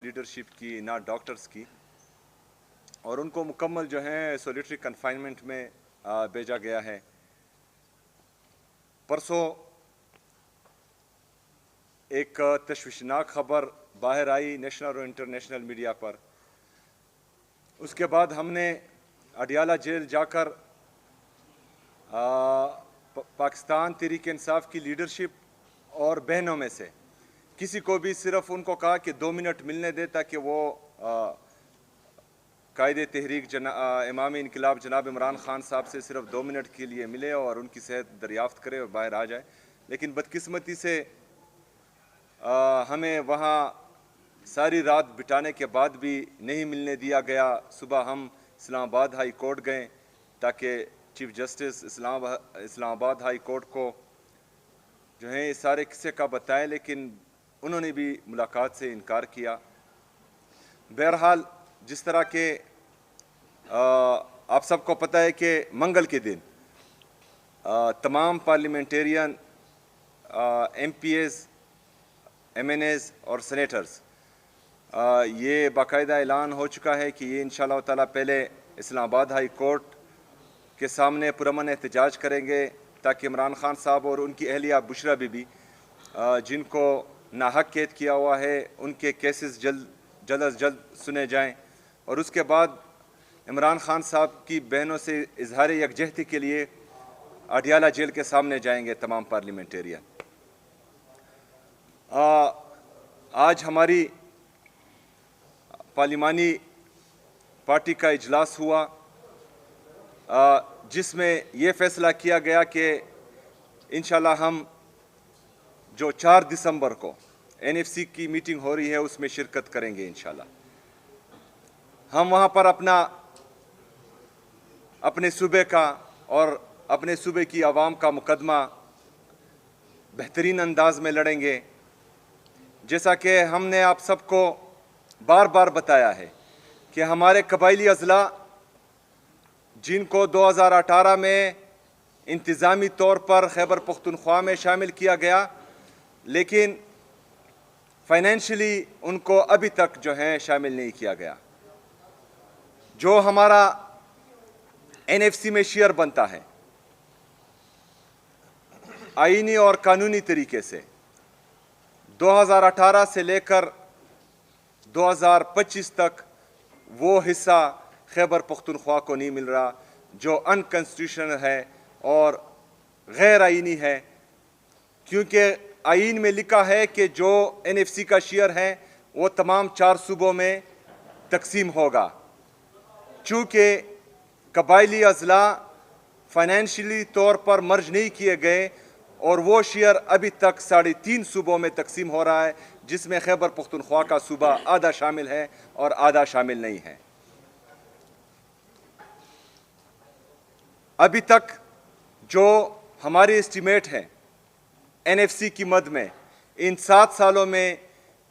Leadership کی نہ doctors کی، اور ان کو مکمل جو ہے سولیٹری کنفائنمنٹ میں بھیجا گیا ہے۔ پرسوں ایک تشویشناک خبر باہر آئی نیشنل اور انٹرنیشنل میڈیا پر۔ اس کے بعد ہم نے اڈیالہ جیل جا کر پاکستان تحریک انصاف کی لیڈرشپ اور بہنوں میں سے کسی کو بھی صرف ان کو کہا کہ 2 منٹ ملنے دے تاکہ وہ قائد تحریک امام انقلاب جناب عمران خان صاحب سے صرف 2 منٹ کے لیے ملے اور ان کی صحت دریافت کرے اور باہر آ جائے، لیکن بدقسمتی سے ہمیں وہاں ساری رات بٹانے کے بعد بھی نہیں ملنے دیا گیا۔ صبح ہم اسلام آباد ہائی کورٹ گئے تاکہ چیف جسٹس اسلام آباد ہائی کورٹ کو جو ہے اس سارے قصے کا بتائے، لیکن انہوں نے بھی ملاقات سے انکار کیا۔ بہرحال جس طرح کہ آپ سب کو پتہ ہے کہ منگل کے دن تمام parliamentarian M P As M N As اور سینیٹرز یہ باقاعدہ اعلان ہو چکا ہے کہ یہ انشاءاللہ تعالیٰ پہلے اسلام آباد ہائی کورٹ کے سامنے پرامن احتجاج کریں گے تاکہ عمران خان صاحب اور ان کی اہلیہ بشرا بی بی جن کو ناحق قید کیا ہوا ہے ان کے کیسز جلد از جلد سنے جائیں، اور اس کے بعد عمران خان صاحب کی بہنوں سے اظہار یکجہتی کے لیے اڈیالہ جیل کے سامنے جائیں گے تمام پارلیمنٹیرین۔ آج ہماری پارلیمانی پارٹی کا اجلاس ہوا جس میں یہ فیصلہ کیا گیا کہ انشاءاللہ ہم جو 4 دسمبر کو این ایف سی کی میٹنگ ہو رہی ہے اس میں شرکت کریں گے انشاءاللہ۔ ہم وہاں پر اپنے صوبے کا اور اپنے صوبے کی عوام کا مقدمہ بہترین انداز میں لڑیں گے، جیسا کہ ہم نے آپ سب کو بار بار بتایا ہے کہ ہمارے قبائلی اضلاع جن کو 2018 میں انتظامی طور پر خیبر پختونخوا میں شامل کیا گیا، لیکن فائنینشلی ان کو ابھی تک جو ہے شامل نہیں کیا گیا۔ جو ہمارا این ایف سی میں شیئر بنتا ہے آئینی اور قانونی طریقے سے 2018 سے لے کر 2025 تک وہ حصہ خیبر پختونخوا کو نہیں مل رہا، جو ان کانسٹیٹیوشنل ہے اور غیر آئینی ہے، کیونکہ آئین میں لکھا ہے کہ جو این ایف سی کا شیئر ہے وہ تمام 4 صوبوں میں تقسیم ہوگا۔ چونکہ قبائلی اضلاع فائنینشلی طور پر مرج نہیں کیے گئے اور وہ شیئر ابھی تک 3.5 صوبوں میں تقسیم ہو رہا ہے، جس میں خیبر پختونخوا کا صوبہ آدھا شامل ہے اور آدھا شامل نہیں ہے۔ ابھی تک جو ہماری اسٹیمیٹ ہے این ایف سی کی مد میں ان 7 سالوں میں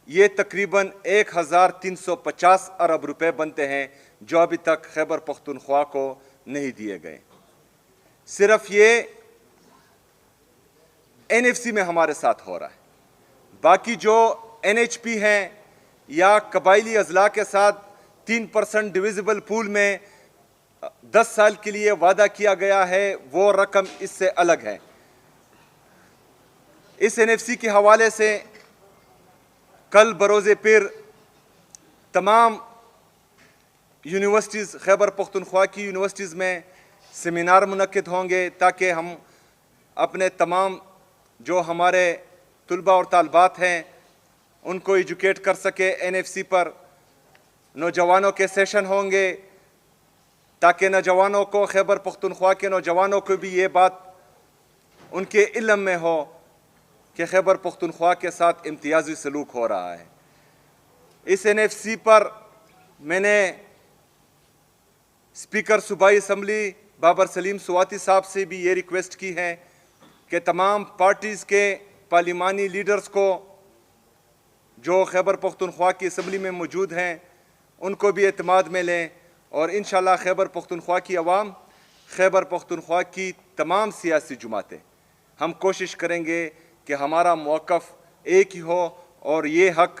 یہ تقریباً 1350 ارب روپے بنتے ہیں جو ابھی تک خیبر پختونخوا کو نہیں دیے گئے۔ صرف یہ این ایف سی میں ہمارے ساتھ ہو رہا ہے، باقی جو این ایچ پی ہیں یا قبائلی اضلاع کے ساتھ 3% ڈویزیبل پول میں 10 سال کے لیے وعدہ کیا گیا ہے، وہ رقم اس سے الگ ہے۔ اس این ایف سی کے حوالے سے کل بروز پیر تمام یونیورسٹیز خیبر پختونخوا کی یونیورسٹیز میں سیمینار منعقد ہوں گے تاکہ ہم اپنے تمام جو ہمارے طلباء اور طالبات ہیں ان کو ایجوکیٹ کر سکے این ایف سی پر۔ نوجوانوں کے سیشن ہوں گے تاکہ نوجوانوں کو خیبر پختونخوا کے نوجوانوں کو بھی یہ بات ان کے علم میں ہو کہ خیبر پختونخوا کے ساتھ امتیازی سلوک ہو رہا ہے۔ اس این ایف سی پر میں نے اسپیکر صوبائی اسمبلی بابر سلیم سواتی صاحب سے بھی یہ ریکویسٹ کی ہے کہ تمام پارٹیز کے پارلیمانی لیڈرز کو جو خیبر پختونخوا کی اسمبلی میں موجود ہیں ان کو بھی اعتماد میں لیں، اور انشاءاللہ خیبر پختونخوا کی عوام، خیبر پختونخوا کی تمام سیاسی جماعتیں ہم کوشش کریں گے کہ ہمارا موقف ایک ہی ہو اور یہ حق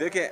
دیکھیں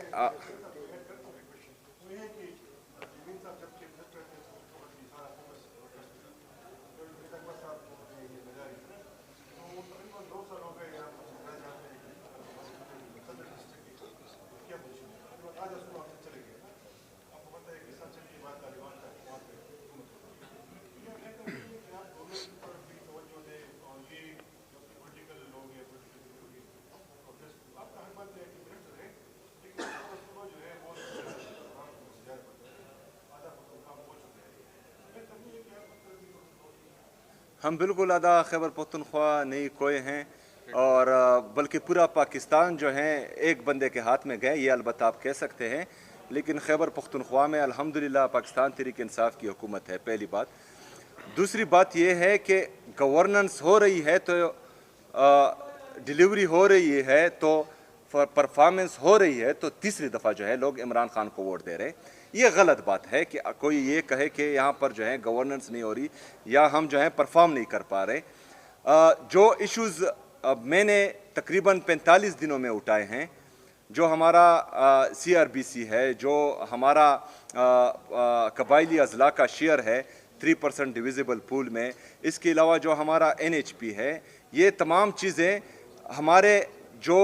ہم بالکل آدھا خیبر پختونخوا نہیں کوئے ہیں، اور بلکہ پورا پاکستان جو ہے ایک بندے کے ہاتھ میں گئے، یہ البتہ آپ کہہ سکتے ہیں، لیکن خیبر پختونخوا میں الحمدللہ پاکستان تحریک انصاف کی حکومت ہے، پہلی بات۔ دوسری بات یہ ہے کہ گورننس ہو رہی ہے تو ڈیلیوری ہو رہی ہے تو پرفارمنس ہو رہی ہے، تو تیسری دفعہ جو ہے لوگ عمران خان کو ووٹ دے رہے ہیں۔ یہ غلط بات ہے کہ کوئی یہ کہے کہ یہاں پر جو ہے گورننس نہیں ہو رہی یا ہم جو ہے پرفارم نہیں کر پا رہے۔ جو ایشوز میں نے تقریباً 45 دنوں میں اٹھائے ہیں، جو ہمارا CRBC ہے، جو ہمارا قبائلی اضلاع کا شیئر ہے 3% ڈویزیبل پول میں، اس کے علاوہ جو ہمارا NHP ہے، یہ تمام چیزیں ہمارے جو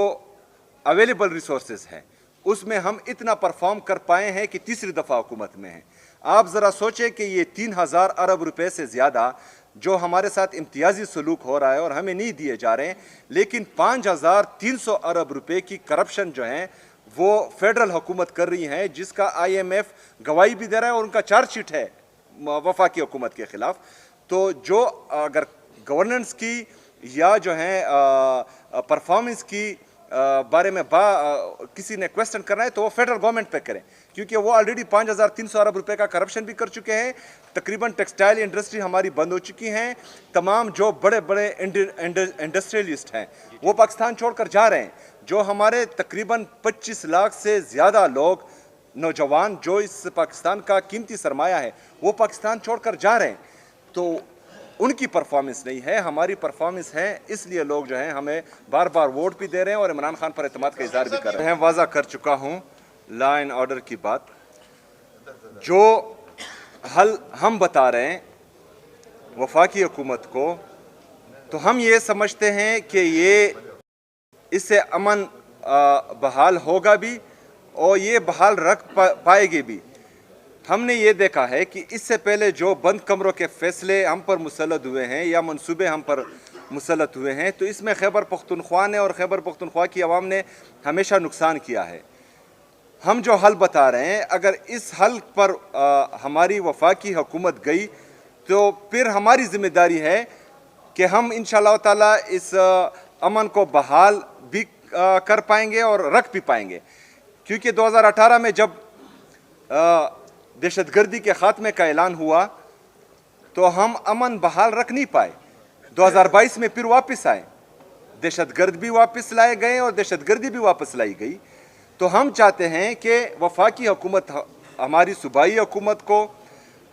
اویلیبل ریسورسز ہیں اس میں ہم اتنا پرفارم کر پائے ہیں کہ تیسری دفعہ حکومت میں ہیں۔ آپ ذرا سوچیں کہ یہ 3000 ارب روپے سے زیادہ جو ہمارے ساتھ امتیازی سلوک ہو رہا ہے اور ہمیں نہیں دیے جا رہے ہیں، لیکن 5300 ارب روپے کی کرپشن جو ہیں وہ فیڈرل حکومت کر رہی ہیں، جس کا IMF گواہی بھی دے رہا ہے اور ان کا چارج شیٹ ہے وفاقی حکومت کے خلاف۔ تو جو اگر گورننس کی یا جو ہے پرفارمنس کی بارے میں کسی نے کویسچن کرنا ہے تو وہ فیڈرل گورنمنٹ پہ کریں، کیونکہ وہ آلریڈی 5300 ارب روپے کا کرپشن بھی کر چکے ہیں۔ تقریباً ٹیکسٹائل انڈسٹری ہماری بند ہو چکی ہیں، تمام جو بڑے بڑے انڈسٹریلسٹ ہیں وہ پاکستان چھوڑ کر جا رہے ہیں۔ جو ہمارے تقریباً 25 لاکھ سے زیادہ لوگ نوجوان جو اس پاکستان کا قیمتی سرمایہ ہے وہ پاکستان چھوڑ کر جا رہے ہیں، تو ان کی پرفارمنس نہیں ہے، ہماری پرفارمنس ہے، اس لیے لوگ جو ہیں ہمیں بار بار ووٹ بھی دے رہے ہیں اور عمران خان پر اعتماد کا اظہار بھی کر رہے ہیں۔ واضح کر چکا ہوں لا اینڈ آرڈر کی بات، جو حل ہم بتا رہے ہیں وفاقی حکومت کو، تو ہم یہ سمجھتے ہیں کہ یہ اس سے امن بحال ہوگا بھی اور یہ بحال رکھ پائے گی بھی۔ ہم نے یہ دیکھا ہے کہ اس سے پہلے جو بند کمروں کے فیصلے ہم پر مسلط ہوئے ہیں یا منصوبے ہم پر مسلط ہوئے ہیں، تو اس میں خیبر پختونخوا نے اور خیبر پختونخوا کی عوام نے ہمیشہ نقصان کیا ہے۔ ہم جو حل بتا رہے ہیں، اگر اس حل پر ہماری وفاقی حکومت گئی تو پھر ہماری ذمہ داری ہے کہ ہم انشاءاللہ تعالی اس امن کو بحال بھی کر پائیں گے اور رکھ بھی پائیں گے، کیونکہ 2018 میں جب دہشت گردی کے خاتمے کا اعلان ہوا تو ہم امن بحال رکھ نہیں پائے۔ 2022 میں پھر واپس آئے، دہشت گرد بھی واپس لائے گئے اور دہشت گردی بھی واپس لائی گئی۔ تو ہم چاہتے ہیں کہ وفاقی حکومت ہماری صوبائی حکومت کو،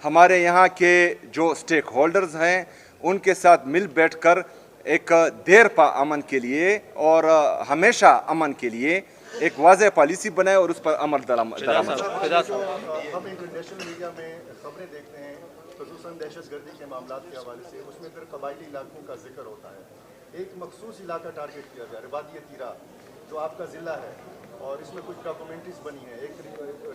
ہمارے یہاں کے جو سٹیک ہولڈرز ہیں ان کے ساتھ مل بیٹھ کر ایک دیر پا امن کے لیے اور ہمیشہ امن کے لیے ایک واضح پالیسی بنائے اور اس پر عمل درآمد۔ ہم انٹرنیشنل میڈیا میں خبریں دیکھتے ہیں خصوصاً دہشت گردی کے معاملات کے حوالے سے، اس میں پھر قبائلی علاقوں کا ذکر ہوتا ہے۔ ایک مخصوص علاقہ ٹارگٹ کیا گیا ہے، وادی تیرا، جو آپ کا ضلع ہے، اور اس میں کچھ ڈاکومنٹریز بنی ہیں، ایک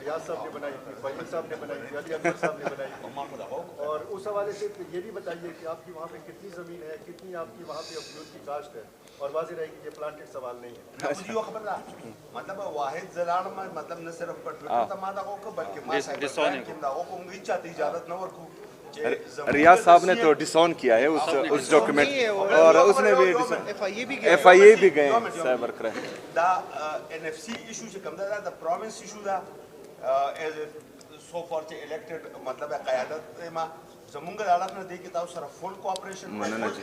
ریاض صاحب نے بنائی تھی، فہیم صاحب نے بنائی تھی، علی اکبر صاحب نے بنائی تھی، اور اس حوالے سے یہ بھی بتائیے کہ آپ کی وہاں پہ کتنی زمین ہے، کتنی آپ کی وہاں پہ افیون کی کاشت ہے، اور واضح رہے کہ یہ پلانٹڈ سوال نہیں ہے۔ مطلب واحد زلال میں مطلب نہ صرف پٹوٹر تمادا کو بلکہ ما صاحب کیندا کو مگی چاہتی اجازت نہ ورکو۔ ریاض صاحب نے تو ڈسون کیا ہے اس ڈاکیومنٹ، اور اس نے بھی FIA بھی گئے سائبر کرائم۔ دا NFC ایشو چې کوم دا د پروونس ایشو دا ایز سو فار چې الیکټډ مطلب قیادت ما زمونږ د حالت نه دی کې تاسو سره فل کوآپریشن مننه جی،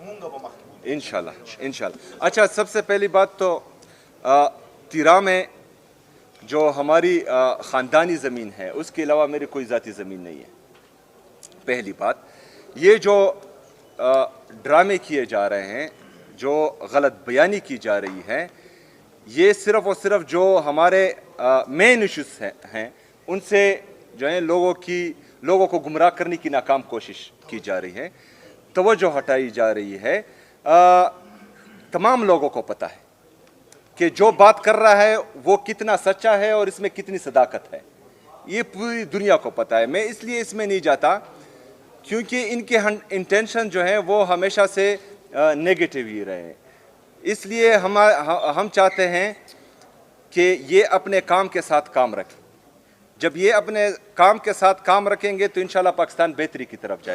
مونږ به مخکې انشاءاللہ۔ اچھا، سب سے پہلی بات تو تیرا میں جو ہماری خاندانی زمین ہے اس کے علاوہ میری کوئی ذاتی زمین نہیں ہے، پہلی بات۔ یہ جو ڈرامے کیے جا رہے ہیں، جو غلط بیانی کی جا رہی ہے، یہ صرف اور صرف جو ہمارے مین ایشوز ہیں ان سے جو ہے لوگوں کو گمراہ کرنے کی ناکام کوشش کی جا رہی ہے، توجہ ہٹائی جا رہی ہے۔ تمام لوگوں کو پتہ ہے کہ جو بات کر رہا ہے وہ کتنا سچا ہے اور اس میں کتنی صداقت ہے، یہ پوری دنیا کو پتہ ہے۔ میں اس لیے اس میں نہیں جاتا کیونکہ ان کے انٹینشن جو ہیں وہ ہمیشہ سے نیگیٹو ہی رہے ہیں۔ اس لیے ہم چاہتے ہیں کہ یہ اپنے کام کے ساتھ کام رکھیں۔ جب یہ اپنے کام کے ساتھ کام رکھیں گے تو انشاءاللہ پاکستان بہتری کی طرف جائے گا۔